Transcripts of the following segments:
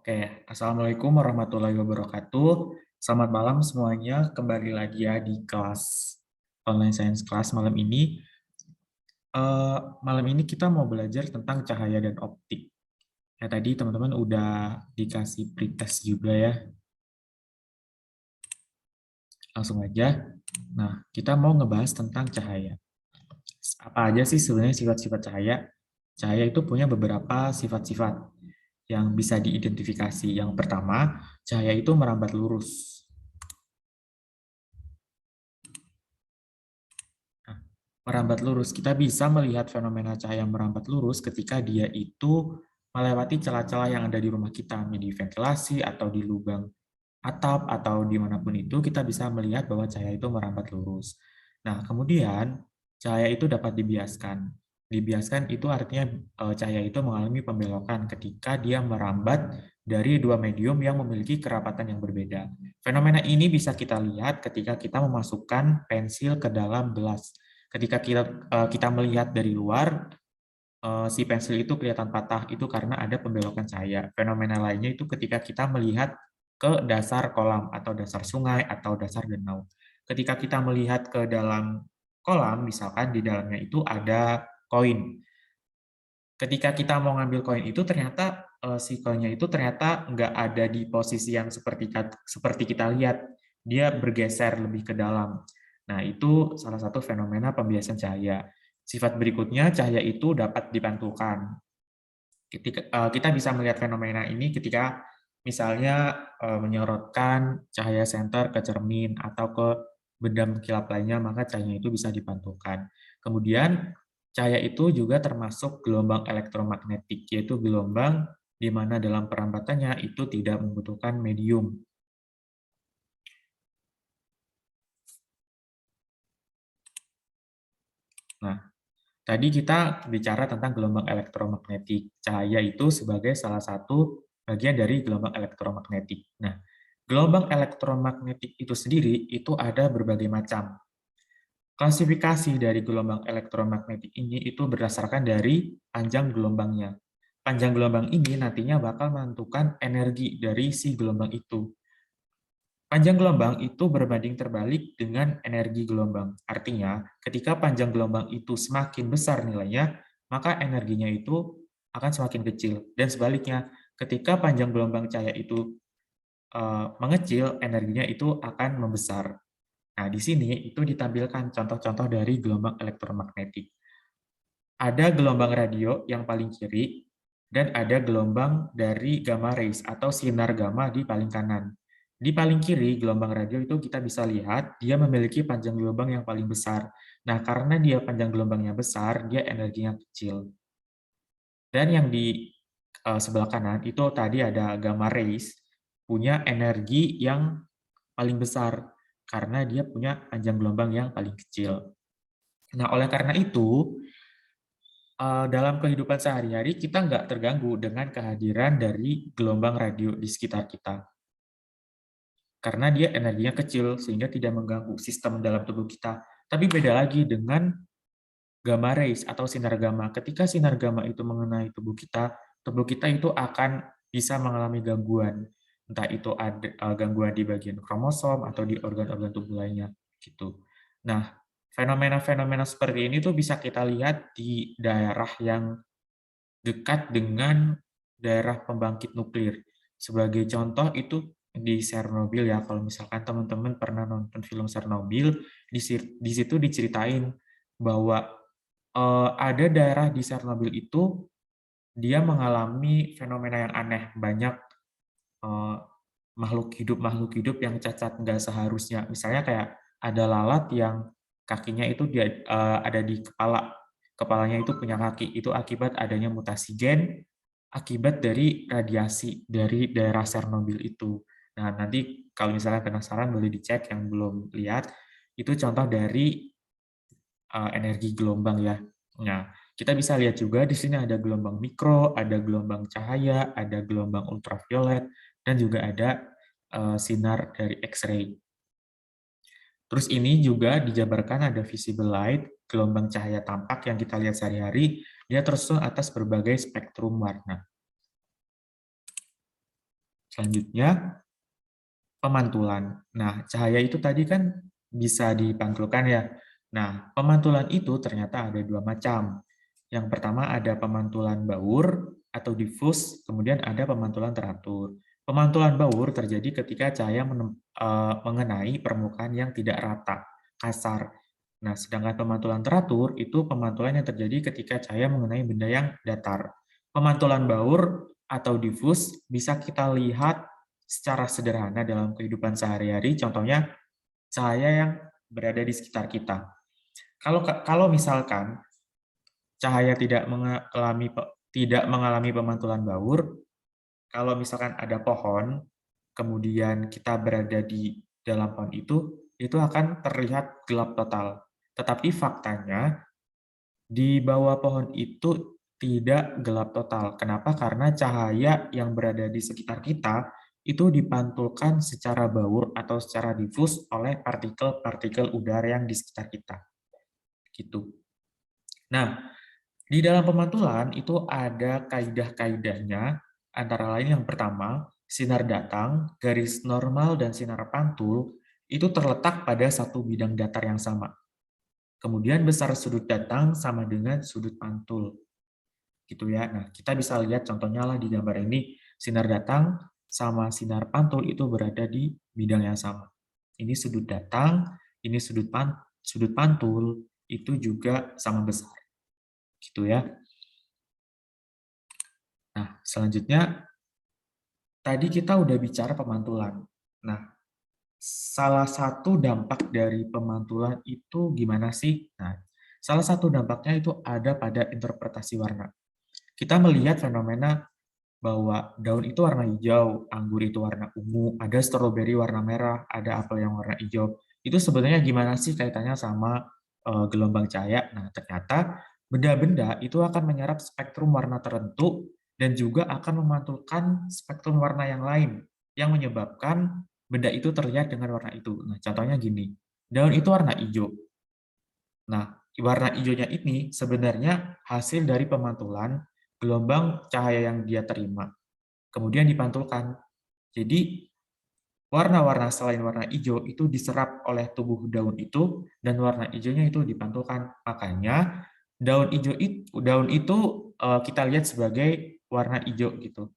Oke, Assalamualaikum warahmatullahi wabarakatuh. Selamat malam semuanya, kembali lagi ya di kelas online science class malam ini. Malam ini kita mau belajar tentang cahaya dan optik. Ya tadi teman-teman udah dikasih pretest juga ya, langsung aja. Nah, kita mau ngebahas tentang cahaya. Apa aja sih sebenarnya sifat-sifat cahaya? Cahaya itu punya beberapa sifat-sifat yang bisa diidentifikasi. Yang pertama, cahaya itu merambat lurus. Nah, merambat lurus, kita bisa melihat fenomena cahaya merambat lurus ketika dia itu melewati celah-celah yang ada di rumah kita, di ventilasi atau di lubang atap atau dimanapun itu, kita bisa melihat bahwa cahaya itu merambat lurus. Nah, kemudian cahaya itu dapat dibiaskan. Dibiaskan itu artinya cahaya itu mengalami pembelokan ketika dia merambat dari dua medium yang memiliki kerapatan yang berbeda. Fenomena ini bisa kita lihat ketika kita memasukkan pensil ke dalam gelas. Ketika kita melihat dari luar, si pensil itu kelihatan patah, itu karena ada pembelokan cahaya. Fenomena lainnya itu ketika kita melihat ke dasar kolam atau dasar sungai atau dasar danau. Ketika kita melihat ke dalam kolam, misalkan di dalamnya itu ada koin. Ketika kita mau ngambil koin itu ternyata si koinnya itu ternyata nggak ada di posisi yang seperti kita lihat, dia bergeser lebih ke dalam. Nah, itu salah satu fenomena pembiasan cahaya. Sifat berikutnya, cahaya itu dapat dipantulkan. Kita bisa melihat fenomena ini ketika misalnya menyorotkan cahaya senter ke cermin atau ke benda mengkilap lainnya, maka cahaya itu bisa dipantulkan. Kemudian cahaya itu juga termasuk gelombang elektromagnetik, yaitu gelombang di mana dalam perambatannya itu tidak membutuhkan medium. Nah, tadi kita bicara tentang gelombang elektromagnetik. Cahaya itu sebagai salah satu bagian dari gelombang elektromagnetik. Nah, gelombang elektromagnetik itu sendiri itu ada berbagai macam. Klasifikasi dari gelombang elektromagnetik ini itu berdasarkan dari panjang gelombangnya. Panjang gelombang ini nantinya bakal menentukan energi dari si gelombang itu. Panjang gelombang itu berbanding terbalik dengan energi gelombang. Artinya, ketika panjang gelombang itu semakin besar nilainya, maka energinya itu akan semakin kecil. Dan sebaliknya, ketika panjang gelombang cahaya itu mengecil, energinya itu akan membesar. Nah, di sini itu ditampilkan contoh-contoh dari gelombang elektromagnetik. Ada gelombang radio yang paling kiri, dan ada gelombang dari gamma rays atau sinar gamma di paling kanan. Di paling kiri, gelombang radio itu kita bisa lihat dia memiliki panjang gelombang yang paling besar. Nah, karena dia panjang gelombangnya besar, dia energinya kecil. Dan yang di sebelah kanan itu tadi ada gamma rays, punya energi yang paling besar karena dia punya panjang gelombang yang paling kecil. Nah, oleh karena itu, dalam kehidupan sehari-hari kita nggak terganggu dengan kehadiran dari gelombang radio di sekitar kita. Karena dia energinya kecil, sehingga tidak mengganggu sistem dalam tubuh kita. Tapi beda lagi dengan gamma rays atau sinar gamma. Ketika sinar gamma itu mengenai tubuh kita itu akan bisa mengalami gangguan. Entah itu ada gangguan di bagian kromosom atau di organ-organ tubuh lainnya. Gitu. Nah, fenomena-fenomena seperti ini tuh bisa kita lihat di daerah yang dekat dengan daerah pembangkit nuklir. Sebagai contoh itu di Chernobyl ya, kalau misalkan teman-teman pernah nonton film Chernobyl, di situ diceritain bahwa ada daerah di Chernobyl itu dia mengalami fenomena yang aneh, banyak eh, makhluk hidup yang cacat nggak seharusnya. Misalnya kayak ada lalat yang kakinya itu ada di kepalanya itu punya kaki, itu akibat adanya mutasi gen, akibat dari radiasi dari daerah Chernobyl itu. Nah, nanti kalau misalnya penasaran boleh dicek yang belum lihat, itu contoh dari energi gelombang ya. Nah, kita bisa lihat juga di sini ada gelombang mikro, ada gelombang cahaya, ada gelombang ultraviolet, dan juga ada sinar dari X-ray. Terus ini juga dijabarkan ada visible light, gelombang cahaya tampak yang kita lihat sehari-hari, dia tersusun atas berbagai spektrum warna. Selanjutnya, pemantulan. Nah, cahaya itu tadi kan bisa dipantulkan ya. Nah, pemantulan itu ternyata ada dua macam. Yang pertama ada pemantulan baur atau difus, kemudian ada pemantulan teratur. Pemantulan baur terjadi ketika cahaya mengenai permukaan yang tidak rata, kasar. Nah, sedangkan pemantulan teratur itu pemantulan yang terjadi ketika cahaya mengenai benda yang datar. Pemantulan baur atau difus bisa kita lihat secara sederhana dalam kehidupan sehari-hari, contohnya cahaya yang berada di sekitar kita. Kalau misalkan cahaya tidak mengalami pemantulan baur, kalau misalkan ada pohon, kemudian kita berada di dalam pohon itu akan terlihat gelap total. Tetapi faktanya, di bawah pohon itu tidak gelap total. Kenapa? Karena cahaya yang berada di sekitar kita itu dipantulkan secara baur atau secara difus oleh partikel-partikel udara yang di sekitar kita. Gitu. Nah, di dalam pemantulan itu ada kaidah-kaidahnya, antara lain yang pertama, sinar datang, garis normal, dan sinar pantul itu terletak pada satu bidang datar yang sama. Kemudian besar sudut datang sama dengan sudut pantul. Gitu ya. Nah, kita bisa lihat contohnya lah di gambar ini, sinar datang sama sinar pantul itu berada di bidang yang sama. Ini sudut datang, ini sudut pantul itu juga sama besar. Gitu ya. Nah, selanjutnya tadi kita udah bicara pemantulan. Nah, salah satu dampak dari pemantulan itu gimana sih? Nah, salah satu dampaknya itu ada pada interpretasi warna. Kita melihat fenomena bahwa daun itu warna hijau, anggur itu warna ungu, ada stroberi warna merah, ada apel yang warna hijau. Itu sebenarnya gimana sih kaitannya sama gelombang cahaya? Nah, ternyata benda-benda itu akan menyerap spektrum warna tertentu dan juga akan memantulkan spektrum warna yang lain yang menyebabkan benda itu terlihat dengan warna itu. Nah, contohnya gini, daun itu warna hijau. Nah, warna hijaunya ini sebenarnya hasil dari pemantulan gelombang cahaya yang dia terima, kemudian dipantulkan. Jadi, warna-warna selain warna hijau itu diserap oleh tubuh daun itu, dan warna hijaunya itu dipantulkan. Makanya, daun itu kita lihat sebagai warna hijau gitu.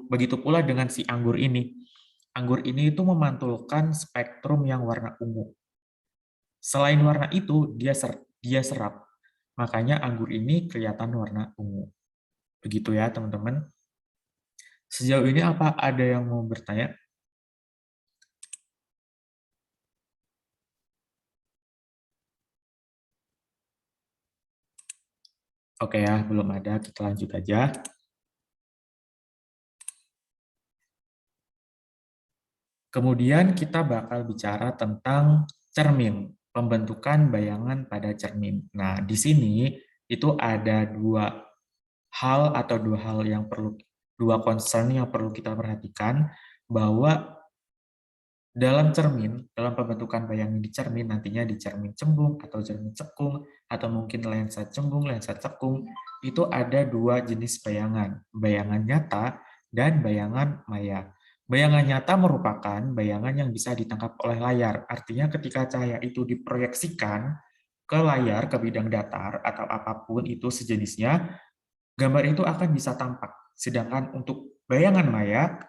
Begitu pula dengan si anggur ini. Anggur ini itu memantulkan spektrum yang warna ungu. Selain warna itu, dia serap. Makanya anggur ini kelihatan warna ungu. Begitu ya, teman-teman. Sejauh ini apa ada yang mau bertanya? Oke ya, belum ada. Kita lanjut aja. Kemudian kita bakal bicara tentang cermin, pembentukan bayangan pada cermin. Nah, di sini itu ada dua concern yang perlu kita perhatikan, bahwa dalam cermin, dalam pembentukan bayangan di cermin, nantinya di cermin cembung atau cermin cekung, atau mungkin lensa cembung, lensa cekung, itu ada dua jenis bayangan, bayangan nyata dan bayangan maya. Bayangan nyata merupakan bayangan yang bisa ditangkap oleh layar, artinya ketika cahaya itu diproyeksikan ke layar, ke bidang datar, atau apapun itu sejenisnya, gambar itu akan bisa tampak. Sedangkan untuk bayangan maya,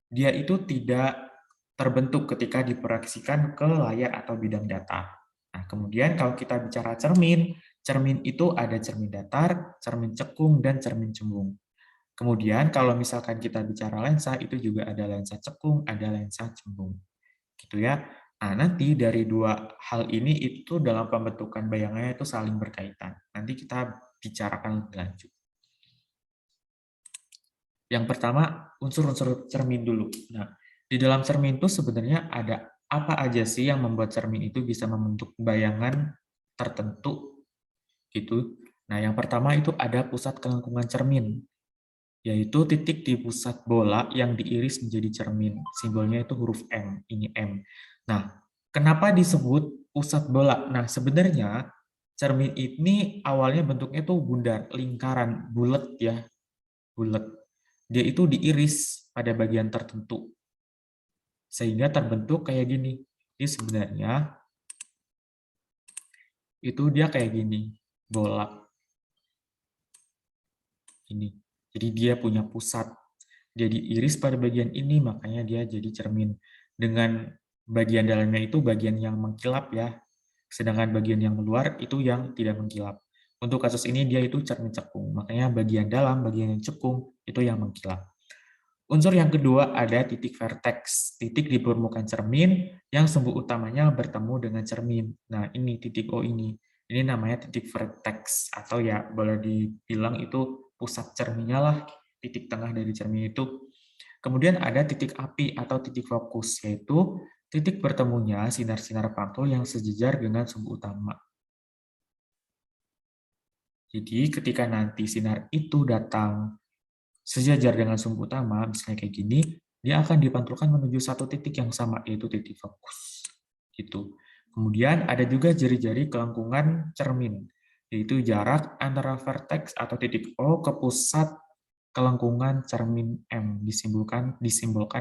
dia itu tidak terbentuk ketika diproyeksikan ke layar atau bidang datar. Nah, kemudian kalau kita bicara cermin, cermin itu ada cermin datar, cermin cekung, dan cermin cembung. Kemudian kalau misalkan kita bicara lensa, itu juga ada lensa cekung, ada lensa cembung. Gitu ya. Nah, nanti dari dua hal ini itu dalam pembentukan bayangannya itu saling berkaitan. Nanti kita bicarakan lebih lanjut. Yang pertama, unsur-unsur cermin dulu. Nah, di dalam cermin itu sebenarnya ada apa aja sih yang membuat cermin itu bisa membentuk bayangan tertentu gitu. Nah, yang pertama itu ada pusat kelengkungan cermin, yaitu titik di pusat bola yang diiris menjadi cermin. Simbolnya itu huruf M, ini M. Nah, kenapa disebut pusat bola? Nah, sebenarnya cermin ini awalnya bentuknya tuh bundar, lingkaran, bulat ya, bulat. dia itu diiris pada bagian tertentu, sehingga terbentuk kayak gini. Ini sebenarnya itu dia kayak gini, bola ini. Jadi dia punya pusat. Dia diiris pada bagian ini, makanya dia jadi cermin. Dengan bagian dalamnya itu bagian yang mengkilap ya, sedangkan bagian yang luar itu yang tidak mengkilap. Untuk kasus ini dia itu cermin cekung, makanya bagian dalam, bagian yang cekung itu yang mengkilap. Unsur yang kedua ada titik vertex, titik di permukaan cermin yang sumbu utamanya bertemu dengan cermin. Nah, ini titik O ini. Ini namanya titik vertex, atau ya boleh dibilang itu pusat cerminnya lah, titik tengah dari cermin itu. Kemudian ada titik api atau titik fokus, yaitu titik bertemunya sinar-sinar pantul yang sejajar dengan sumbu utama. Jadi ketika nanti sinar itu datang sejajar dengan sumbu utama, misalnya kayak gini, dia akan dipantulkan menuju satu titik yang sama, yaitu titik fokus. Gitu. Kemudian ada juga jari-jari kelengkungan cermin, yaitu jarak antara vertex atau titik O ke pusat kelengkungan cermin M, disimbolkan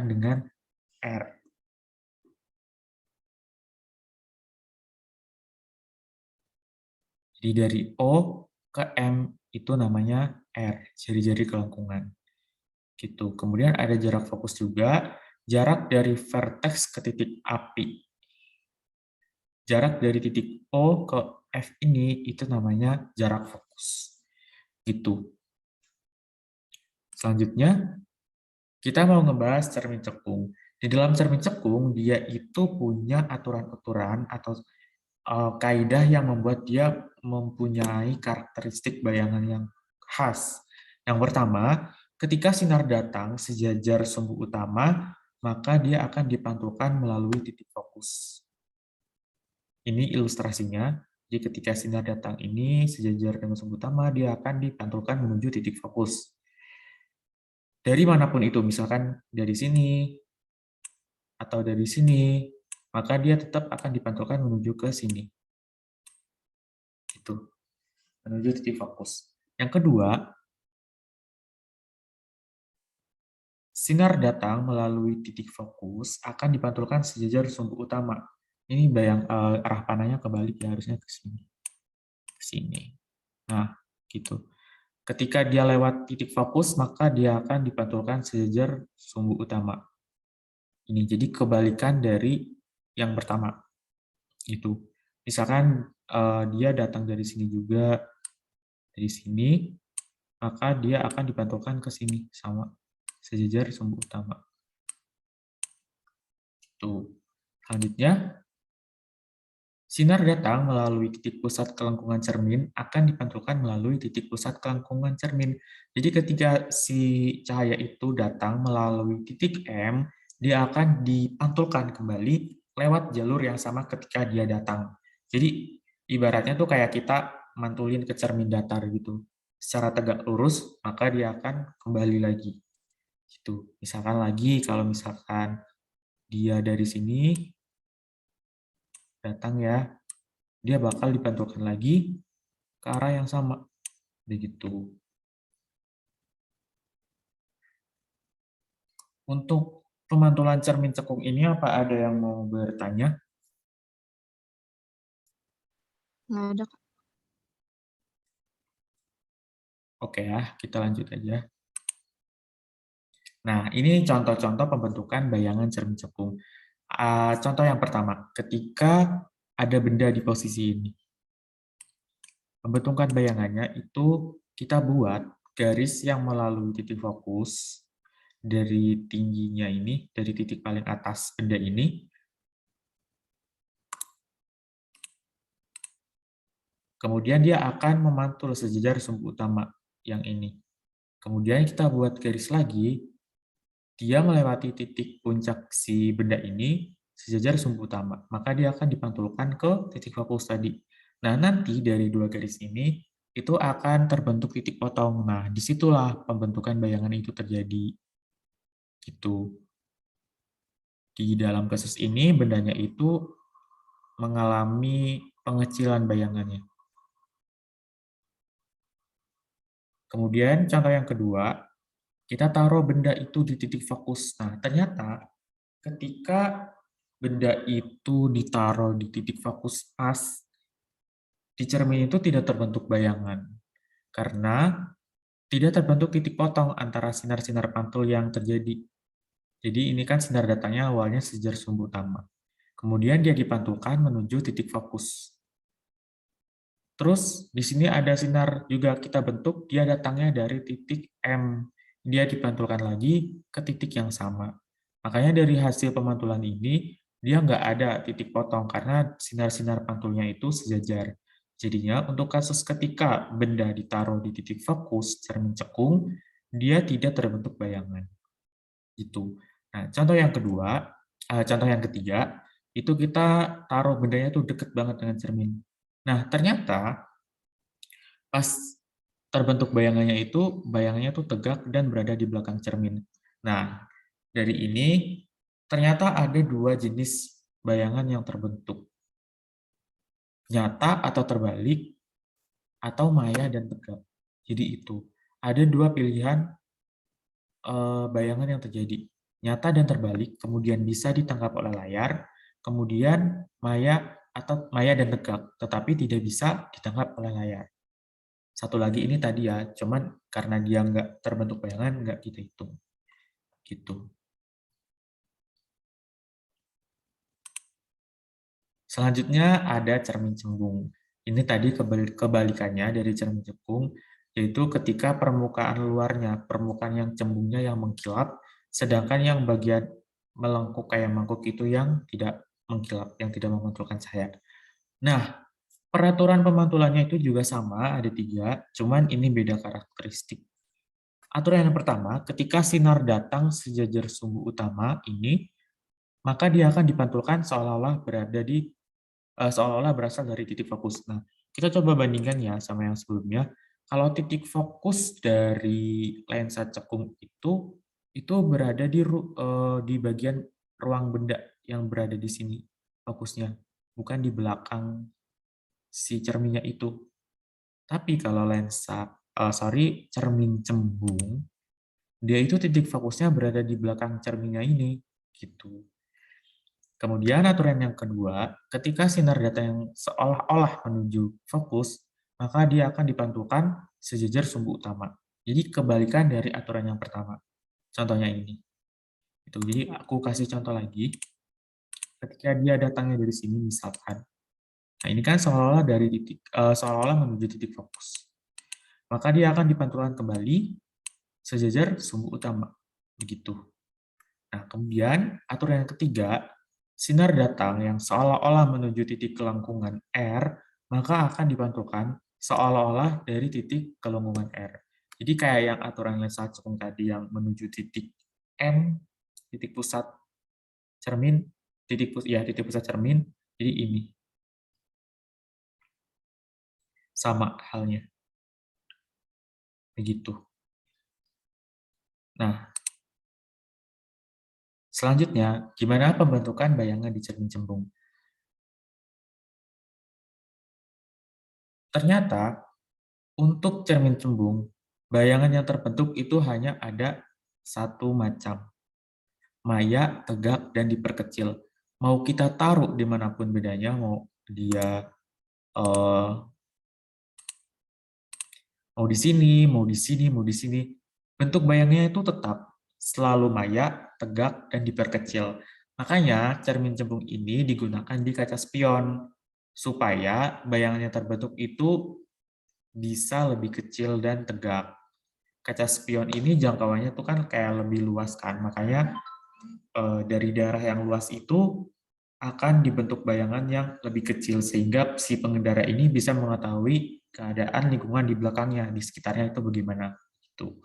dengan R. Jadi dari O ke M itu namanya R, jari-jari kelengkungan. Gitu. Kemudian ada jarak fokus juga, jarak dari vertex ke titik api. Jarak dari titik O ke F ini itu namanya jarak fokus. Gitu. Selanjutnya, kita mau ngebahas cermin cekung. Di dalam cermin cekung, dia itu punya aturan-aturan atau kaidah yang membuat dia mempunyai karakteristik bayangan yang khas. Yang pertama, ketika sinar datang sejajar sumbu utama, maka dia akan dipantulkan melalui titik fokus. Ini ilustrasinya. Jadi ketika sinar datang ini sejajar dengan sumbu utama, dia akan dipantulkan menuju titik fokus. Dari manapun itu, misalkan dari sini, atau dari sini, maka dia tetap akan dipantulkan menuju ke sini. Gitu. Menuju titik fokus. Yang kedua, sinar datang melalui titik fokus akan dipantulkan sejajar sumbu utama. Ini arah panahnya kebalik ya, harusnya ke sini. Ke sini. Nah, gitu. Ketika dia lewat titik fokus, maka dia akan dipantulkan sejajar sumbu utama. Ini jadi kebalikan dari yang pertama. Itu. Misalkan dia datang dari sini juga, dari sini, maka dia akan dipantulkan ke sini sama sejajar sumbu utama. Tuh. Selanjutnya, sinar datang melalui titik pusat kelengkungan cermin akan dipantulkan melalui titik pusat kelengkungan cermin. Jadi ketika si cahaya itu datang melalui titik M, dia akan dipantulkan kembali lewat jalur yang sama ketika dia datang. Jadi ibaratnya tuh kayak kita mantulin ke cermin datar gitu. Secara tegak lurus, maka dia akan kembali lagi. Gitu. Misalkan lagi kalau misalkan dia dari sini datang ya, dia bakal dipantulkan lagi ke arah yang sama. Begitu. Untuk pemantulan cermin cekung ini, apa ada yang mau bertanya? Nggak ada, Kak. Oke ya, kita lanjut aja. Nah, ini contoh-contoh pembentukan bayangan cermin cekung. Contoh yang pertama, ketika ada benda di posisi ini. Pembentukan bayangannya itu kita buat garis yang melalui titik fokus dari tingginya ini, dari titik paling atas benda ini, kemudian dia akan memantul sejajar sumbu utama yang ini. Kemudian kita buat garis lagi, dia melewati titik puncak si benda ini sejajar sumbu utama. Maka dia akan dipantulkan ke titik fokus tadi. Nah, nanti dari dua garis ini, itu akan terbentuk titik potong. Nah, disitulah pembentukan bayangan itu terjadi. Gitu. Di dalam kasus ini, bendanya itu mengalami pengecilan bayangannya. Kemudian contoh yang kedua, Kita taruh benda itu di titik fokus. Nah, ternyata ketika benda itu ditaruh di titik fokus pas, di cermin itu tidak terbentuk bayangan. Karena tidak terbentuk titik potong antara sinar-sinar pantul yang terjadi. Jadi ini kan sinar datangnya awalnya sejajar sumbu utama. Kemudian dia dipantulkan menuju titik fokus. Terus di sini ada sinar juga kita bentuk, dia datangnya dari titik M. Dia dipantulkan lagi ke titik yang sama. Makanya dari hasil pemantulan ini, dia nggak ada titik potong karena sinar-sinar pantulnya itu sejajar. Jadinya untuk kasus ketika benda ditaruh di titik fokus cermin cekung, dia tidak terbentuk bayangan. Itu. Nah, contoh yang kedua, contoh yang ketiga, itu kita taruh bendanya tuh deket banget dengan cermin. Nah, ternyata pas terbentuk bayangannya tuh tegak dan berada di belakang cermin. Nah, dari ini ternyata ada dua jenis bayangan yang terbentuk. Nyata atau terbalik, atau maya dan tegak. Jadi itu. Ada dua pilihan bayangan yang terjadi. Nyata dan terbalik, kemudian bisa ditangkap oleh layar, kemudian maya dan tegak, tetapi tidak bisa ditangkap oleh layar. Satu lagi ini tadi ya, cuman karena dia nggak terbentuk bayangan, nggak kita hitung. Gitu. Selanjutnya ada cermin cembung. Ini tadi kebalikannya dari cermin cekung, yaitu ketika permukaan luarnya, permukaan yang cembungnya yang mengkilap, sedangkan yang bagian melengkung kayak mangkuk itu yang tidak mengkilap, yang tidak memantulkan cahaya. Nah, peraturan pemantulannya itu juga sama, ada 3, cuman ini beda karakteristik. Aturan yang pertama, ketika sinar datang sejajar sumbu utama ini, maka dia akan dipantulkan seolah-olah berasal dari titik fokus. Nah, kita coba bandingkan ya sama yang sebelumnya. Kalau titik fokus dari lensa cekung itu berada di bagian ruang benda yang berada di sini fokusnya, bukan di belakang si cerminnya itu. Tapi kalau cermin cembung, dia itu titik fokusnya berada di belakang cerminnya ini, gitu. Kemudian aturan yang kedua, ketika sinar data yang seolah-olah menuju fokus, maka dia akan dipantulkan sejajar sumbu utama. Jadi kebalikan dari aturan yang pertama. Contohnya ini. Itu. Jadi aku kasih contoh lagi. Ketika dia datangnya dari sini misalkan. Nah, ini kan seolah-olah menuju titik fokus. Maka dia akan dipantulkan kembali sejajar sumbu utama. Begitu. Nah, kemudian aturan yang ketiga, sinar datang yang seolah-olah menuju titik kelengkungan R, maka akan dipantulkan seolah-olah dari titik kelengkungan R. Jadi kayak yang aturan lensa cekung tadi yang menuju titik M, titik pusat cermin, titik pusat cermin, jadi ini. Sama halnya. Begitu. Nah, selanjutnya, gimana pembentukan bayangan di cermin cembung? Ternyata, untuk cermin cembung, bayangan yang terbentuk itu hanya ada satu macam. Maya, tegak, dan diperkecil. Mau kita taruh dimanapun bedanya, eh, mau di sini, mau di sini, mau di sini. Bentuk bayangnya itu tetap selalu maya, tegak, dan diperkecil. Makanya cermin cembung ini digunakan di kaca spion supaya bayangan yang terbentuk itu bisa lebih kecil dan tegak. Kaca spion ini jangkauannya tuh kan kayak lebih luas kan, makanya dari daerah yang luas itu akan dibentuk bayangan yang lebih kecil sehingga si pengendara ini bisa mengetahui keadaan lingkungan di belakangnya, di sekitarnya itu bagaimana. Gitu.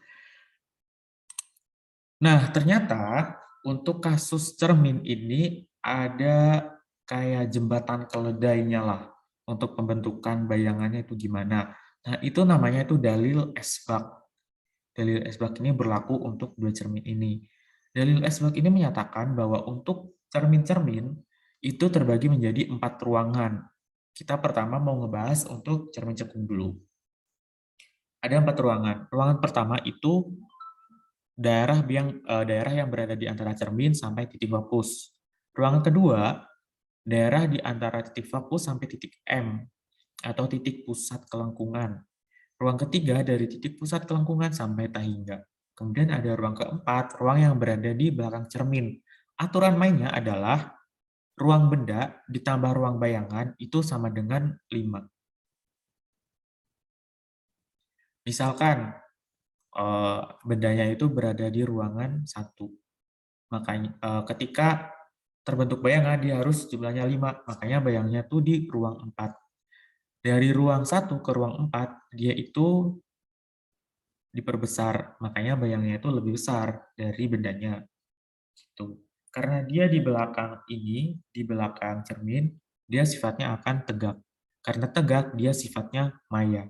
Nah, ternyata untuk kasus cermin ini ada kayak jembatan keledainya lah untuk pembentukan bayangannya itu gimana. Nah, itu namanya itu dalil esbak. Dalil esbak ini berlaku untuk dua cermin ini. Dalil esbak ini menyatakan bahwa untuk cermin-cermin itu terbagi menjadi 4 ruangan. Kita pertama mau ngebahas untuk cermin cekung dulu. Ada 4 ruangan. Ruangan pertama itu daerah yang berada di antara cermin sampai titik fokus. Ruangan kedua, daerah di antara titik fokus sampai titik M atau titik pusat kelengkungan. Ruang ketiga dari titik pusat kelengkungan sampai tahingga. Kemudian ada ruang keempat, ruang yang berada di belakang cermin. Aturan mainnya adalah ruang benda ditambah ruang bayangan itu sama dengan 5. Misalkan bendanya itu berada di ruangan 1. Makanya ketika terbentuk bayangan dia harus jumlahnya 5. Makanya bayangnya tuh di ruang 4. Dari ruang 1 ke ruang 4 dia itu diperbesar, makanya bayangnya itu lebih besar dari bendanya. Gitu. Karena dia di belakang ini, di belakang cermin, dia sifatnya akan tegak. Karena tegak, dia sifatnya maya.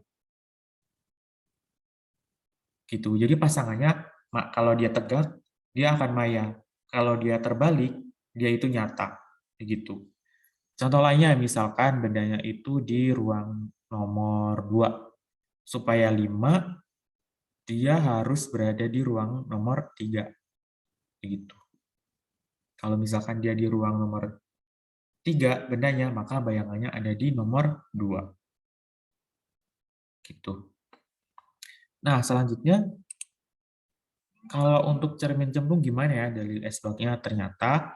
Gitu. Jadi pasangannya, kalau dia tegak, dia akan maya. Kalau dia terbalik, dia itu nyata. Begitu. Contoh lainnya, misalkan bendanya itu di ruang nomor 2. Supaya 5, dia harus berada di ruang nomor 3. Begitu. Kalau misalkan dia di ruang nomor 3 bendanya, maka bayangannya ada di nomor 2. Gitu. Nah, selanjutnya, kalau untuk cermin cembung gimana ya dalil esbagnya? Ternyata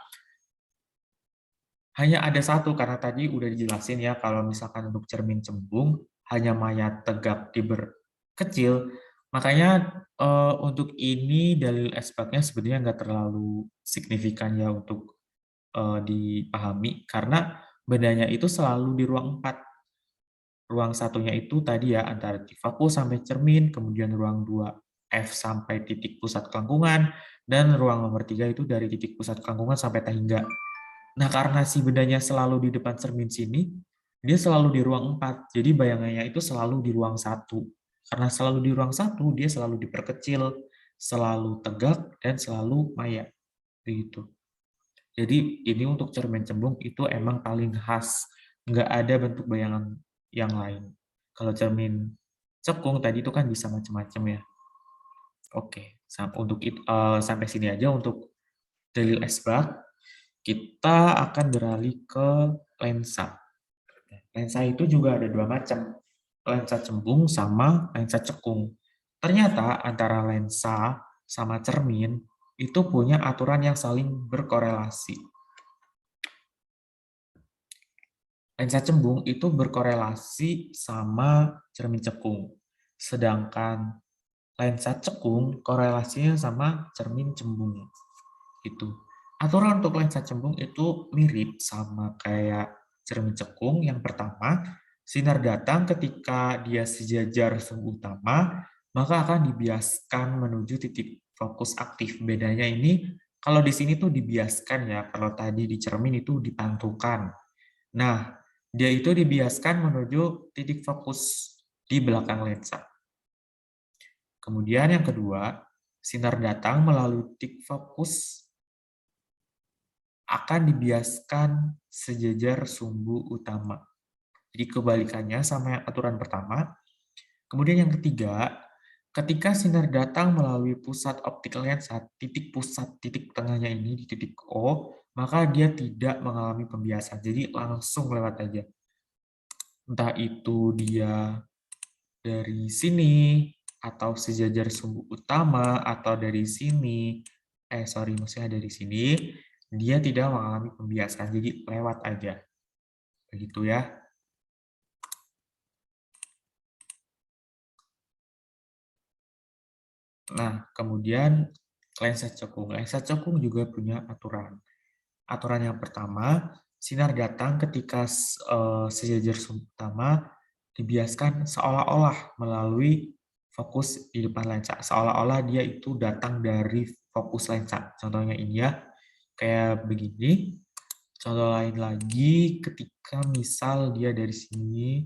hanya ada satu, karena tadi udah dijelasin ya, kalau misalkan untuk cermin cembung, hanya maya tegak diberkecil, makanya untuk ini dalil esbagnya sebenarnya nggak terlalu signifikan ya untuk dipahami, karena bendanya itu selalu di ruang 4. Ruang satunya itu tadi ya, antara titik fokus sampai cermin, kemudian ruang 2 F sampai titik pusat kelengkungan, dan ruang nomor 3 itu dari titik pusat kelengkungan sampai tahingga. Nah, karena si bendanya selalu di depan cermin sini, dia selalu di ruang 4. Jadi bayangannya itu selalu di ruang 1. Karena selalu di ruang 1, dia selalu diperkecil, selalu tegak, dan selalu maya. Begitu. Jadi ini untuk cermin cembung itu emang paling khas. Nggak ada bentuk bayangan yang lain. Kalau cermin cekung tadi itu kan bisa macam-macam ya. Oke, untuk itu, sampai sini aja untuk dalil esbag. Kita akan beralih ke lensa. Lensa itu juga ada dua macam, lensa cembung sama lensa cekung. Ternyata antara lensa sama cermin itu punya aturan yang saling berkorelasi. Lensa cembung itu berkorelasi sama cermin cekung. Sedangkan lensa cekung korelasinya sama cermin cembung. Gitu. Aturan untuk lensa cembung itu mirip sama kayak cermin cekung. Yang pertama, sinar datang ketika dia sejajar sumbu utama, maka akan dibiaskan menuju titik fokus aktif. Bedanya ini, kalau di sini tuh dibiaskan ya, kalau tadi di cermin itu dipantulkan. Nah, dia itu dibiaskan menuju titik fokus di belakang lensa. Kemudian yang kedua, sinar datang melalui titik fokus akan dibiaskan sejajar sumbu utama. Jadi kebalikannya sama yang aturan pertama. Kemudian yang ketiga, ketika sinar datang melalui pusat optik lensa, titik pusat, titik tengahnya ini di titik O, maka dia tidak mengalami pembiasan. Jadi langsung lewat aja. Entah itu dia dari sini, atau sejajar sumbu utama, atau dari sini, maksudnya dari sini, dia tidak mengalami pembiasan, jadi lewat aja. Begitu ya. Nah, kemudian lensa cekung. Lensa cekung juga punya aturan. Aturan yang pertama, sinar datang ketika sejajar sumbu utama dibiaskan seolah-olah melalui fokus di depan lensa. Seolah-olah dia itu datang dari fokus lensa. Contohnya ini ya, kayak begini. Contoh lain lagi, ketika misal dia dari sini,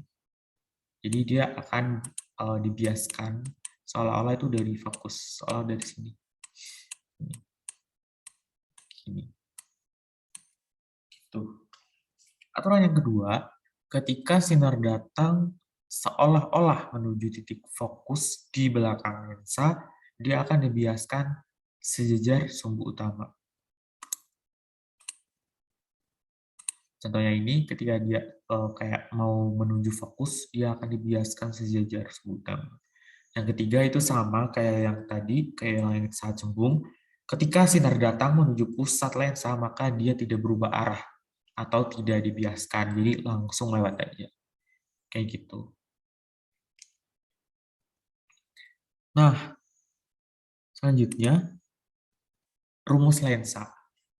jadi dia akan dibiaskan seolah-olah itu dari fokus, seolah dari sini. Gini. Gitu. Aturan yang kedua, ketika sinar datang seolah-olah menuju titik fokus di belakang lensa, dia akan dibiaskan sejajar sumbu utama. Contohnya ini, ketika dia kayak mau menuju fokus, dia akan dibiaskan sejajar sumbu utama. Yang ketiga itu sama kayak yang tadi, kayak lensa cembung. Ketika sinar datang menuju pusat lensa, maka dia tidak berubah arah atau tidak dibiaskan, jadi langsung lewat aja. Kayak gitu. Nah, selanjutnya, rumus lensa.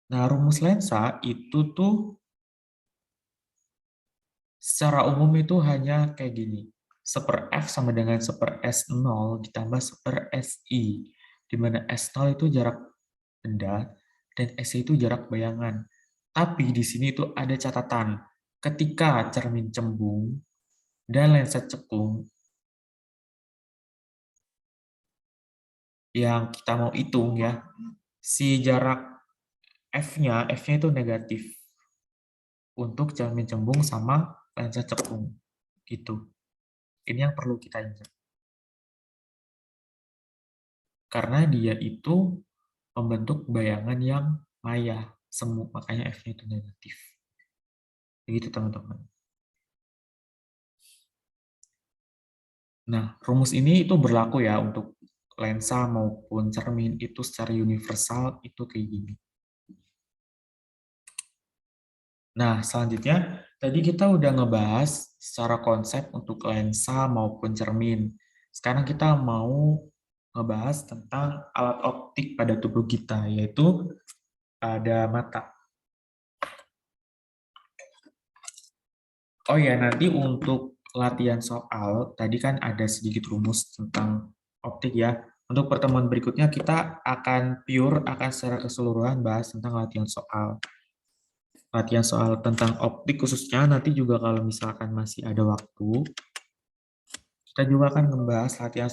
Nah, rumus lensa itu tuh secara umum itu hanya kayak gini. 1/f sama dengan 1/s0 ditambah 1/si. Di mana S0 itu jarak benda dan S itu jarak bayangan. Tapi di sini itu ada catatan. Ketika cermin cembung dan lensa cekung, yang kita mau hitung ya, si jarak F-nya itu negatif untuk cermin cembung sama lensa cekung. Gitu. Ini yang perlu kita ingat. Karena dia itu membentuk bayangan yang maya, semu, makanya F-nya itu negatif. Begitu teman-teman. Nah, rumus ini itu berlaku ya untuk lensa maupun cermin itu secara universal itu kayak gini. Nah, selanjutnya tadi kita udah ngebahas secara konsep untuk lensa maupun cermin. Sekarang kita mau ngebahas tentang alat optik pada tubuh kita, yaitu ada mata. Oh ya, nanti untuk latihan soal, tadi kan ada sedikit rumus tentang optik ya. Untuk pertemuan berikutnya kita akan akan secara keseluruhan bahas tentang latihan soal. Latihan soal tentang optik khususnya, nanti juga kalau misalkan masih ada waktu, kita juga akan membahas latihan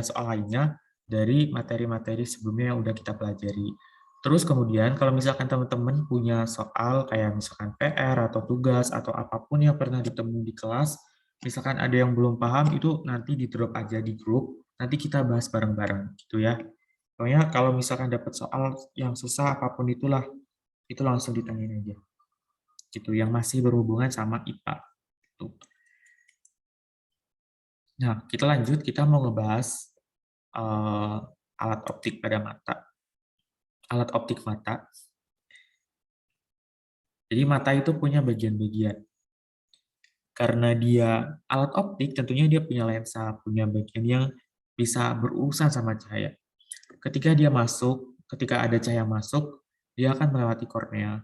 soal lainnya dari materi-materi sebelumnya yang udah kita pelajari. Terus kemudian kalau misalkan teman-teman punya soal kayak misalkan PR atau tugas atau apapun yang pernah ditemui di kelas, misalkan ada yang belum paham itu nanti di drop aja di grup, nanti kita bahas bareng-bareng gitu ya. Pokoknya kalau misalkan dapat soal yang susah apapun itulah, itu langsung ditanyain aja. Gitu, yang masih berhubungan sama IPA. Gitu. Nah, kita lanjut, kita mau ngebahas uh, alat optik pada mata. Alat optik mata. Jadi mata itu punya bagian-bagian. Karena dia alat optik, tentunya dia punya lensa, punya bagian yang bisa berurusan sama cahaya. Ketika ada cahaya masuk, dia akan melewati kornea.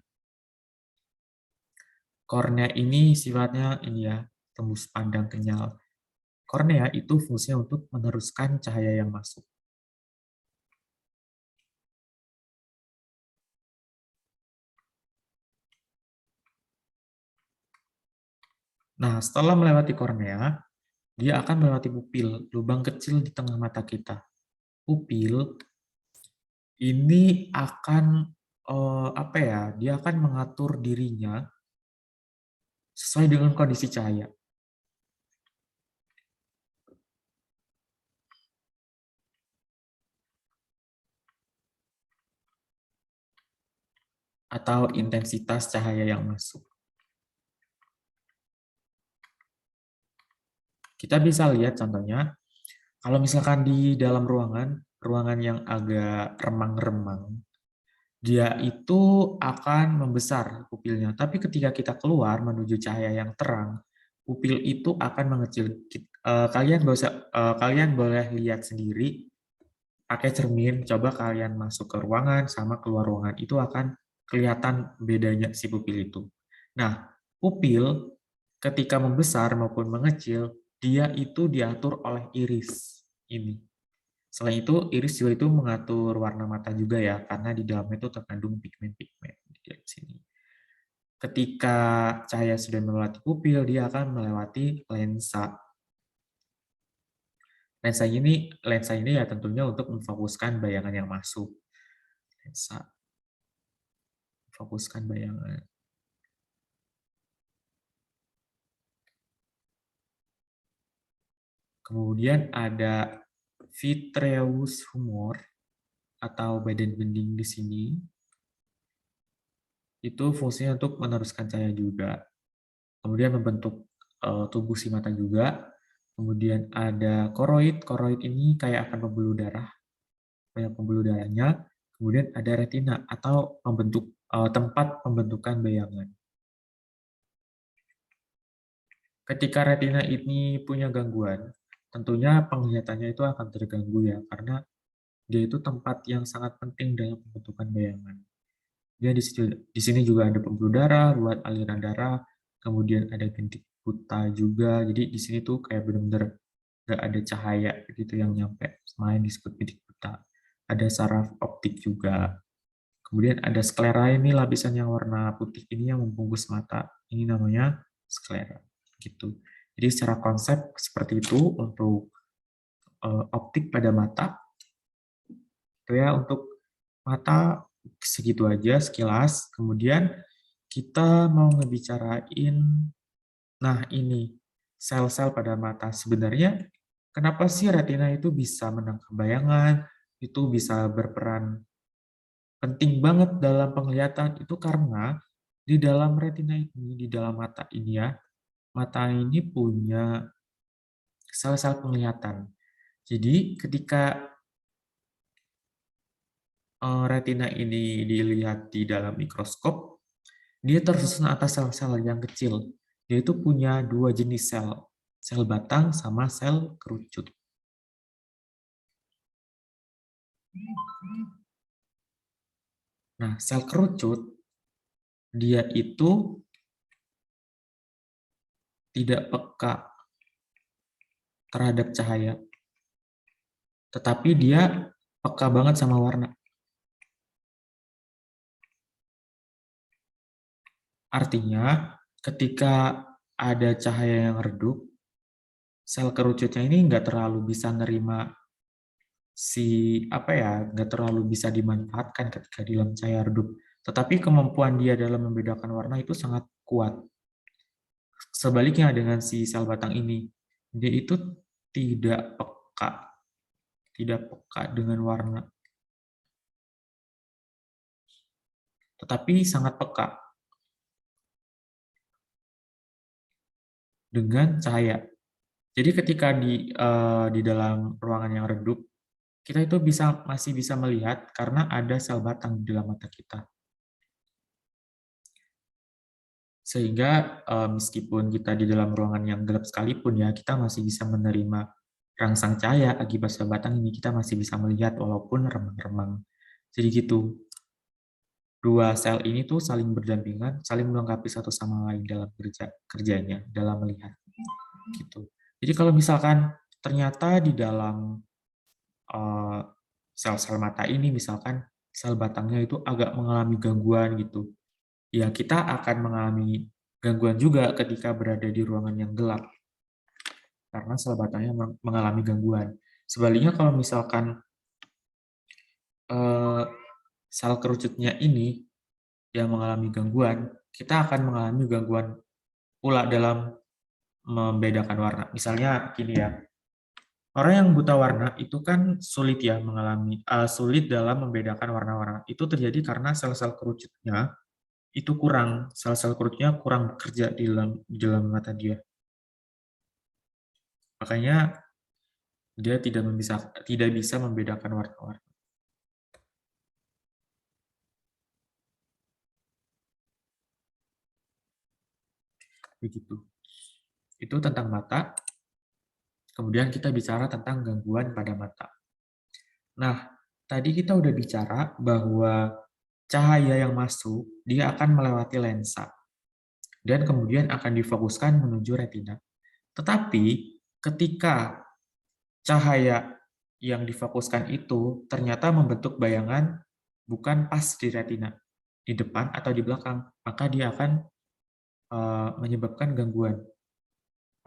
Kornea ini sifatnya ini ya, tembus pandang kenyal. Kornea itu fungsinya untuk meneruskan cahaya yang masuk. Nah, setelah melewati kornea, dia akan melewati pupil, lubang kecil di tengah mata kita. Pupil ini akan apa ya? Dia akan mengatur dirinya sesuai dengan kondisi cahaya. Atau intensitas cahaya yang masuk. Kita bisa lihat contohnya, kalau misalkan di dalam ruangan yang agak remang-remang, dia itu akan membesar pupilnya. Tapi ketika kita keluar menuju cahaya yang terang, pupil itu akan mengecil. Kalian boleh lihat sendiri pakai cermin. Coba kalian masuk ke ruangan sama keluar ruangan itu akan kelihatan bedanya si pupil itu. Nah, pupil ketika membesar maupun mengecil, dia itu diatur oleh iris ini. Selain itu, iris juga itu mengatur warna mata juga ya, karena di dalamnya itu terkandung pigmen-pigmen di sini. Ketika cahaya sudah melewati pupil, dia akan melewati lensa. Lensa ini ya tentunya untuk memfokuskan bayangan yang masuk. Lensa, fokuskan bayangan. Kemudian ada vitreous humor. atau badan bening di sini itu fungsinya untuk meneruskan cahaya juga. Kemudian membentuk tubuh si mata juga. Kemudian ada koroid. Koroid ini kayak akan pembuluh darah, banyak pembuluh darahnya. Kemudian ada retina atau tempat pembentukan bayangan. Ketika retina ini punya gangguan, tentunya penglihatannya itu akan terganggu ya, karena dia itu tempat yang sangat penting dalam pembentukan bayangan. Dia di sini juga ada pembuluh darah buat aliran darah, kemudian ada bintik buta juga. Jadi di sini tuh kayak benar-benar nggak ada cahaya gitu yang nyampe, sama yang disebut bintik buta. Ada saraf optik juga. Kemudian ada sklera, ini lapisan yang warna putih ini yang membungkus mata. Ini namanya sklera. Gitu. Jadi secara konsep seperti itu untuk optik pada mata. Itu ya untuk mata segitu aja sekilas. Kemudian kita mau ngebicarain, nah ini sel-sel pada mata. Sebenarnya kenapa sih retina itu bisa menangkap bayangan, itu bisa berperan penting banget dalam penglihatan, itu karena di dalam retina ini, di dalam mata ini ya, mata ini punya sel-sel penglihatan. Jadi ketika retina ini dilihat di dalam mikroskop, dia tersusun atas sel-sel yang kecil. Dia itu punya dua jenis sel, sel batang sama sel kerucut. Nah, sel kerucut, dia itu tidak peka terhadap cahaya, tetapi dia peka banget sama warna. Artinya, ketika ada cahaya yang redup, sel kerucutnya ini nggak terlalu bisa nerima nggak terlalu bisa dimanfaatkan ketika di dalam cahaya redup. Tetapi kemampuan dia dalam membedakan warna itu sangat kuat. Sebaliknya dengan si sel batang ini, dia itu tidak peka, tidak peka dengan warna, tetapi sangat peka dengan cahaya. Jadi ketika di dalam ruangan yang redup, kita itu masih bisa melihat karena ada sel batang di dalam mata kita. Sehingga meskipun kita di dalam ruangan yang gelap sekalipun ya, kita masih bisa menerima rangsang cahaya akibat sel batang ini, kita masih bisa melihat walaupun remang-remang. Jadi gitu. Dua sel ini tuh saling berdampingan, saling melengkapi satu sama lain dalam kerjanya, dalam melihat. Gitu. Jadi kalau misalkan ternyata di dalam sel-sel mata ini, misalkan sel batangnya itu agak mengalami gangguan gitu, ya kita akan mengalami gangguan juga ketika berada di ruangan yang gelap, karena sel batangnya mengalami gangguan. Sebaliknya kalau misalkan sel kerucutnya ini yang mengalami gangguan, kita akan mengalami gangguan pula dalam membedakan warna. Misalnya gini ya, orang yang buta warna itu kan sulit ya sulit dalam membedakan warna-warna. Itu terjadi karena sel-sel kerucutnya itu kurang, sel-sel kerucutnya kurang bekerja di dalam mata dia. Makanya dia tidak bisa membedakan warna-warna. Begitu. Itu tentang mata. Kemudian kita bicara tentang gangguan pada mata. Nah, tadi kita udah bicara bahwa cahaya yang masuk, dia akan melewati lensa. Dan kemudian akan difokuskan menuju retina. Tetapi ketika cahaya yang difokuskan itu ternyata membentuk bayangan bukan pas di retina, di depan atau di belakang, maka dia akan menyebabkan gangguan.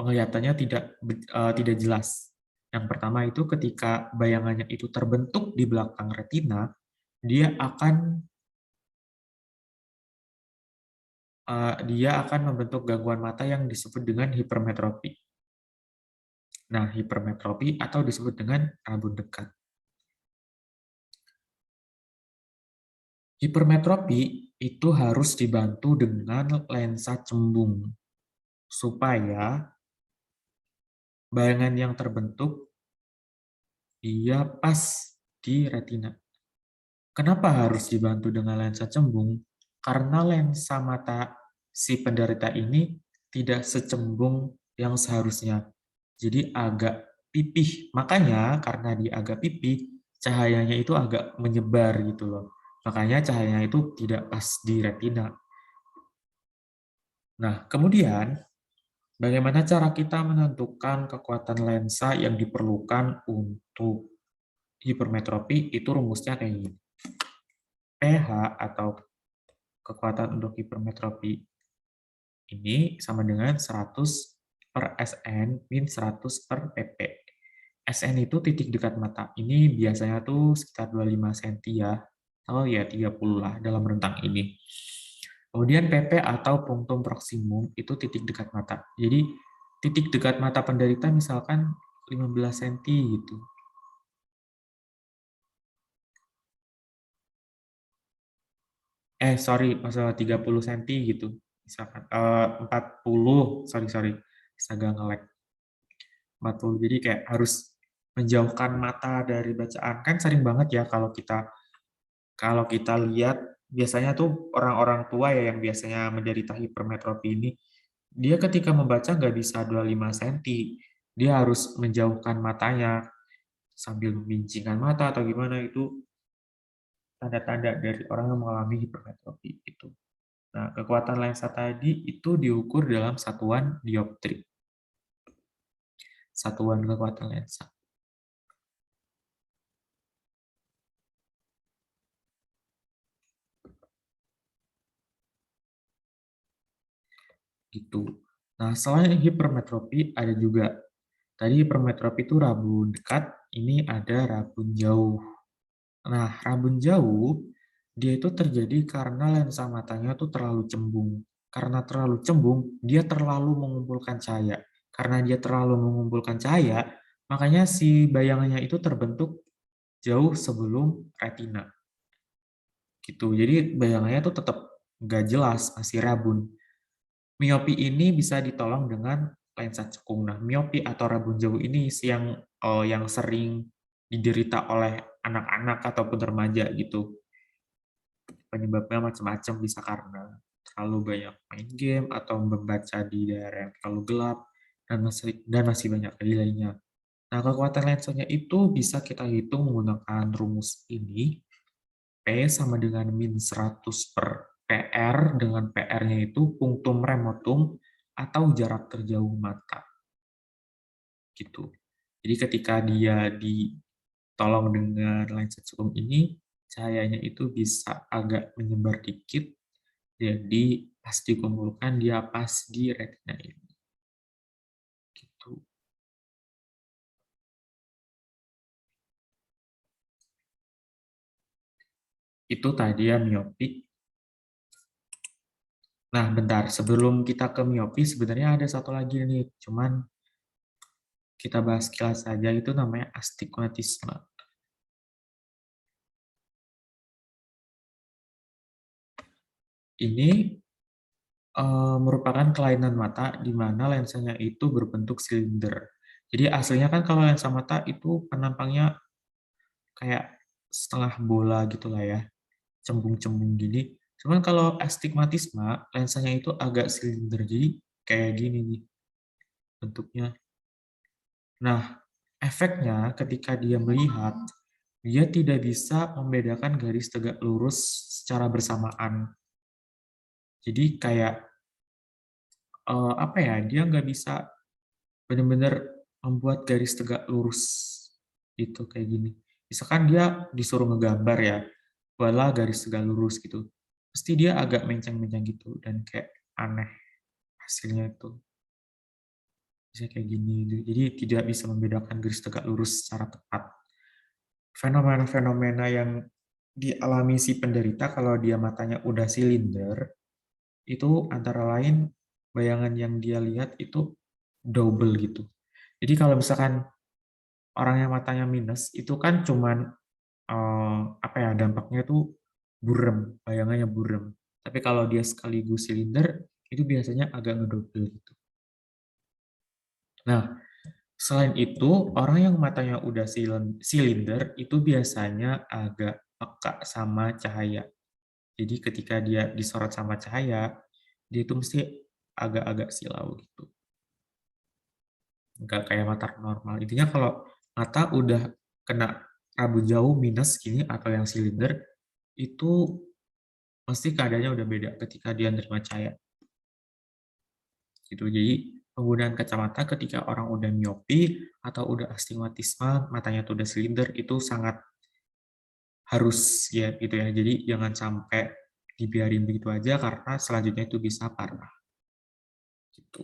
Penglihatannya tidak jelas. Yang pertama itu ketika bayangannya itu terbentuk di belakang retina, dia akan membentuk gangguan mata yang disebut dengan hipermetropi. Nah, hipermetropi atau disebut dengan rabun dekat. Hipermetropi itu harus dibantu dengan lensa cembung supaya bayangan yang terbentuk dia pas di retina. Kenapa harus dibantu dengan lensa cembung? Karena lensa mata si penderita ini tidak secembung yang seharusnya. Jadi agak pipih. Makanya karena dia agak pipih, cahayanya itu agak menyebar gitu loh. Makanya cahayanya itu tidak pas di retina. Nah, kemudian bagaimana cara kita menentukan kekuatan lensa yang diperlukan untuk hipermetropi? Itu rumusnya kayak gini. pH atau kekuatan untuk hipermetropi ini sama dengan 100 per SN min 100 per PP. SN itu titik dekat mata. Ini biasanya tuh sekitar 25 cm ya. Oh ya 30 lah dalam rentang ini. Kemudian PP atau punktum proksimum itu titik dekat mata. Jadi titik dekat mata penderita misalkan 15 cm gitu. Sorry, masalah 30 cm gitu. Misalkan 40, sorry. Agak nge-lag. 40. Jadi kayak harus menjauhkan mata dari bacaan. Kan sering banget ya kalau kita lihat biasanya tuh orang-orang tua ya yang biasanya menderita hipermetropi ini, dia ketika membaca nggak bisa 25 cm. Dia harus menjauhkan matanya sambil membincingkan mata atau gimana itu tanda-tanda dari orang yang mengalami hipermetropi itu. Nah, kekuatan lensa tadi itu diukur dalam satuan dioptri. Satuan kekuatan lensa. Gitu. Nah, selain hipermetropi ada juga tadi hipermetropi itu rabun dekat, ini ada rabun jauh. Nah, rabun jauh dia itu terjadi karena lensa matanya tuh terlalu cembung. Karena terlalu cembung, dia terlalu mengumpulkan cahaya. Karena dia terlalu mengumpulkan cahaya, makanya si bayangannya itu terbentuk jauh sebelum retina. Gitu. Jadi bayangannya tuh tetap nggak jelas, masih rabun. Miopi ini bisa ditolong dengan lensa cekung. Nah, miopi atau rabun jauh ini yang sering diderita oleh anak-anak ataupun remaja gitu. Penyebabnya macam-macam, bisa karena terlalu banyak main game atau membaca di daerah yang terlalu gelap dan masih banyak lagi lainnya. Nah, kekuatan lensanya itu bisa kita hitung menggunakan rumus ini. P sama dengan min 100 per PR, dengan PR-nya itu punktum remotum atau jarak terjauh mata. Gitu. Jadi ketika dia ditolong dengan lensa cekung ini, cahayanya itu bisa agak menyebar dikit, jadi pas dikumpulkan dia pas di retina ini. Gitu. Itu tadi ya miopi. Nah, bentar. Sebelum kita ke miopi, sebenarnya ada satu lagi nih. Cuman kita bahas sekilas saja, itu namanya astigmatisme. Ini merupakan kelainan mata di mana lensanya itu berbentuk silinder. Jadi aslinya kan kalau lensa mata itu penampangnya kayak setengah bola gitulah ya, cembung-cembung gini. Cuman kalau astigmatisme, lensanya itu agak silinder, jadi kayak gini nih bentuknya. Nah, efeknya ketika dia melihat, dia tidak bisa membedakan garis tegak lurus secara bersamaan. Jadi kayak apa ya, dia nggak bisa benar-benar membuat garis tegak lurus gitu kayak gini. Misalkan dia disuruh ngegambar ya, bola garis tegak lurus gitu. Pasti dia agak menceng-menceng gitu dan kayak aneh hasilnya itu. Bisa kayak gini. Jadi tidak bisa membedakan garis tegak lurus secara tepat. Fenomena-fenomena yang dialami si penderita kalau dia matanya udah silinder, itu antara lain bayangan yang dia lihat itu double gitu. Jadi kalau misalkan orang yang matanya minus itu kan cuman apa ya, dampaknya tuh burem, bayangannya burem. Tapi kalau dia sekaligus silinder, itu biasanya agak ngedobel gitu. Nah, selain itu, orang yang matanya udah silinder itu biasanya agak peka sama cahaya. Jadi ketika dia disorot sama cahaya, dia itu mesti agak-agak silau gitu. Nggak kayak mata normal. Intinya kalau mata udah kena rabun jauh minus gini atau yang silinder, itu pasti keadaannya udah beda ketika dia nerima cahaya. Gitu. Jadi penggunaan kacamata ketika orang udah miopi atau udah astigmatisme, matanya tuh udah silinder, itu sangat harus ya gitu ya. Jadi jangan sampai dibiarin begitu aja karena selanjutnya itu bisa parah. Gitu.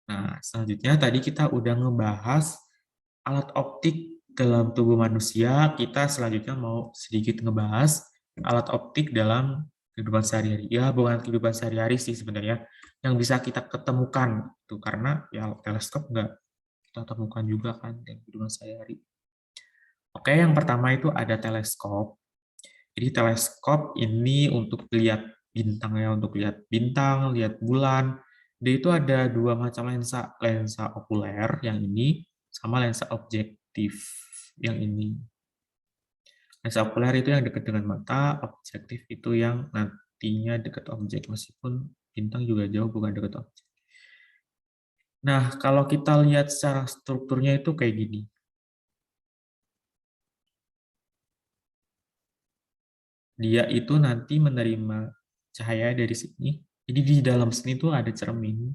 Nah, selanjutnya tadi kita udah ngebahas alat optik dalam tubuh manusia, kita selanjutnya mau sedikit ngebahas alat optik dalam kehidupan sehari-hari. Ya, bukan kehidupan sehari-hari sih sebenarnya, yang bisa kita ketemukan tuh karena ya teleskop nggak kita temukan juga kan dalam kehidupan sehari-hari. Oke, yang pertama itu ada teleskop. Jadi teleskop ini untuk lihat bintang ya, untuk lihat bintang, lihat bulan. Dia itu ada dua macam lensa, lensa okuler yang ini sama lensa objektif yang ini. Lensa okuler itu yang dekat dengan mata, objektif itu yang nantinya dekat objek meskipun bintang juga jauh bukan dekat objek. Nah, kalau kita lihat secara strukturnya itu kayak gini. Dia itu nanti menerima cahaya dari sini. Jadi di dalam sini tuh ada cermin.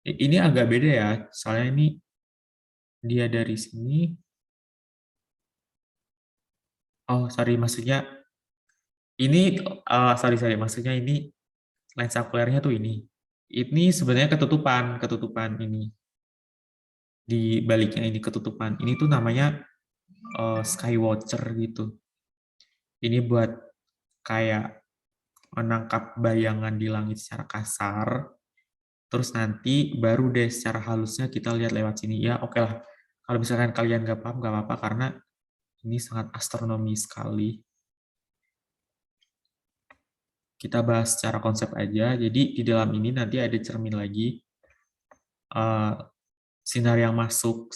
Ini agak beda ya, soalnya ini dia dari sini. Oh, sorry, maksudnya ini, sorry, maksudnya ini lensa okulernya tuh ini. Ini sebenarnya ketutupan, ketutupan ini. Di baliknya ini ketutupan. Ini tuh namanya skywatcher gitu. Ini buat kayak menangkap bayangan di langit secara kasar, terus nanti baru deh secara halusnya kita lihat lewat sini. Ya oke lah, kalau misalkan kalian nggak paham nggak apa-apa karena ini sangat astronomi sekali. Kita bahas secara konsep aja. Jadi di dalam ini nanti ada cermin lagi. Sinar yang masuk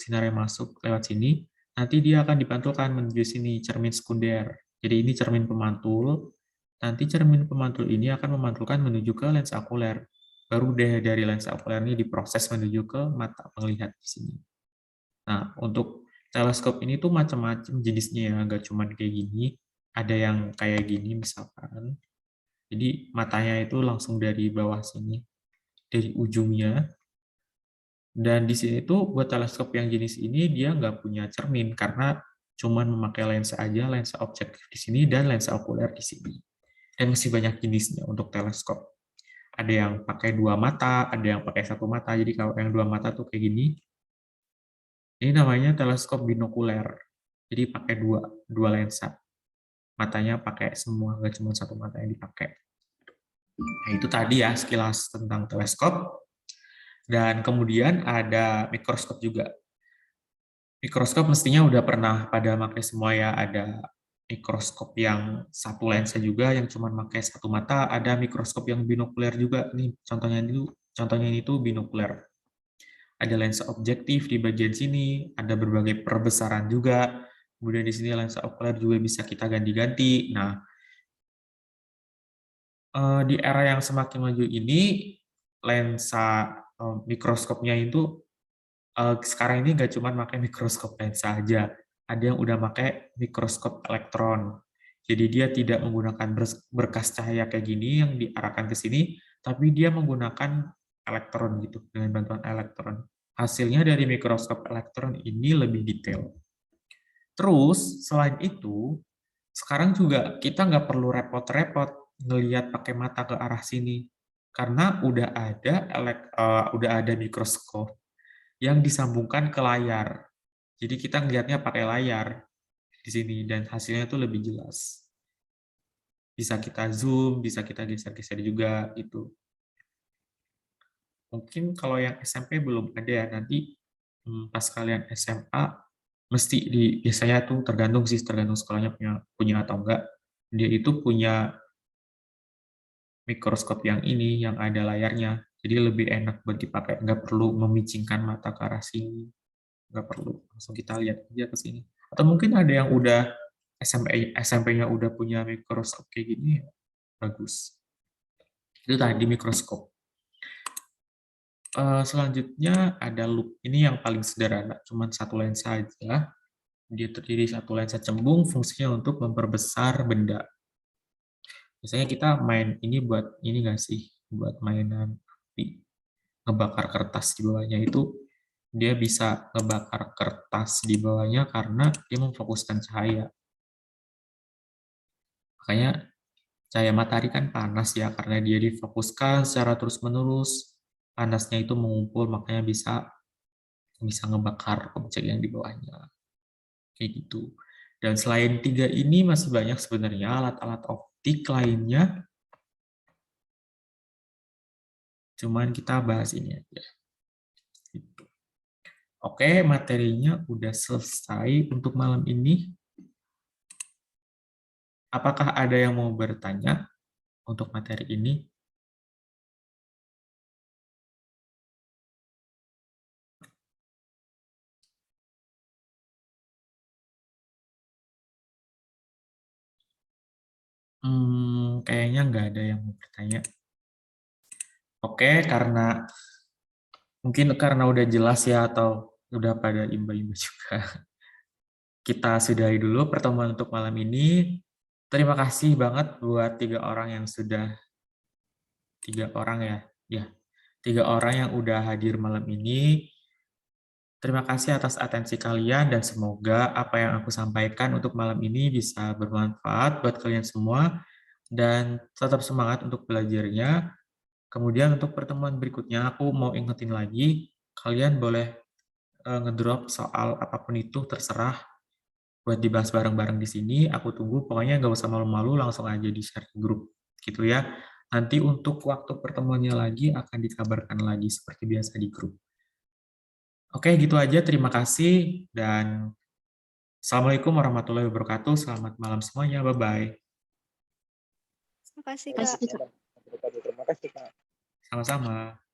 lewat sini. Nanti dia akan dipantulkan menuju sini, cermin sekunder. Jadi ini cermin pemantul. Nanti cermin pemantul ini akan memantulkan menuju ke lensa okuler. Baru deh dari lensa okuler ini diproses menuju ke mata penglihat di sini. Nah, untuk teleskop ini tuh macam-macam jenisnya ya, nggak cuma kayak gini. Ada yang kayak gini misalkan. Jadi matanya itu langsung dari bawah sini, dari ujungnya. Dan di sini tuh buat teleskop yang jenis ini dia nggak punya cermin karena cuman memakai lensa aja, lensa objektif di sini dan lensa okuler di sini. Dan masih banyak jenisnya untuk teleskop. Ada yang pakai dua mata, ada yang pakai satu mata. Jadi kalau yang dua mata tuh kayak gini, ini namanya teleskop binokuler. Jadi pakai dua lensa. Matanya pakai semua, nggak cuma satu mata yang dipakai. Nah, itu tadi ya sekilas tentang teleskop. Dan kemudian ada mikroskop juga. Mikroskop mestinya udah pernah pada pakai semua ya. Ada mikroskop yang satu lensa juga, yang cuma pakai satu mata. Ada mikroskop yang binokuler juga. Nih contohnya ini tuh binokuler. Ada lensa objektif di bagian sini, ada berbagai perbesaran juga. Kemudian di sini lensa okuler juga bisa kita ganti-ganti. Nah, di era yang semakin maju ini, lensa mikroskopnya itu sekarang ini nggak cuma pakai mikroskop lensa aja, ada yang udah pakai mikroskop elektron. Jadi dia tidak menggunakan berkas cahaya kayak gini yang diarahkan ke sini, tapi dia menggunakan elektron gitu, dengan bantuan elektron. Hasilnya dari mikroskop elektron ini lebih detail. Terus, selain itu, sekarang juga kita nggak perlu repot-repot ngelihat pakai mata ke arah sini, karena udah ada mikroskop yang disambungkan ke layar. Jadi kita ngelihatnya pakai layar di sini dan hasilnya itu lebih jelas. Bisa kita zoom, bisa kita geser-geser juga itu. Mungkin kalau yang SMP belum ada ya, nanti pas kalian SMA mesti biasanya tuh tergantung sekolahnya punya atau enggak. Dia itu punya mikroskop yang ini yang ada layarnya. Jadi lebih enak buat dipakai, nggak perlu memicingkan mata ke arah sini, nggak perlu. Langsung kita lihat aja ke sini. Atau mungkin ada yang udah SMP-nya udah punya mikroskop kayak gini, ya bagus. Itu tadi mikroskop. Selanjutnya ada loop. Ini yang paling sederhana, cuma satu lensa aja. Dia terdiri satu lensa cembung, fungsinya untuk memperbesar benda. Biasanya kita main ini buat ini nggak sih? Buat mainan api. Ngebakar kertas di bawahnya itu, dia bisa ngebakar kertas di bawahnya karena dia memfokuskan cahaya. Makanya cahaya matahari kan panas ya, karena dia difokuskan secara terus-menerus. Panasnya itu mengumpul, makanya bisa ngebakar objek yang di bawahnya. Kayak gitu. Dan selain tiga ini masih banyak sebenarnya alat-alat optik lainnya. Cuman kita bahas ini aja. Gitu. Oke, materinya udah selesai untuk malam ini. Apakah ada yang mau bertanya untuk materi ini? Kayaknya nggak ada yang mau bertanya. Oke, mungkin karena udah jelas ya, atau udah pada imba-imba juga. Kita sudahi dulu pertemuan untuk malam ini. Terima kasih banget buat tiga orang ya, 3 orang yang udah hadir malam ini. Terima kasih atas atensi kalian dan semoga apa yang aku sampaikan untuk malam ini bisa bermanfaat buat kalian semua dan tetap semangat untuk belajarnya. Kemudian untuk pertemuan berikutnya aku mau ingetin lagi, kalian boleh ngedrop soal apapun itu terserah buat dibahas bareng-bareng di sini. Aku tunggu, pokoknya nggak usah malu-malu, langsung aja di share grup gitu ya. Nanti untuk waktu pertemuannya lagi akan dikabarkan lagi seperti biasa di grup. Oke, gitu aja. Terima kasih dan Assalamualaikum warahmatullahi wabarakatuh. Selamat malam semuanya. Bye-bye. Terima kasih, Kak. Terima kasih, Kak. Sama-sama.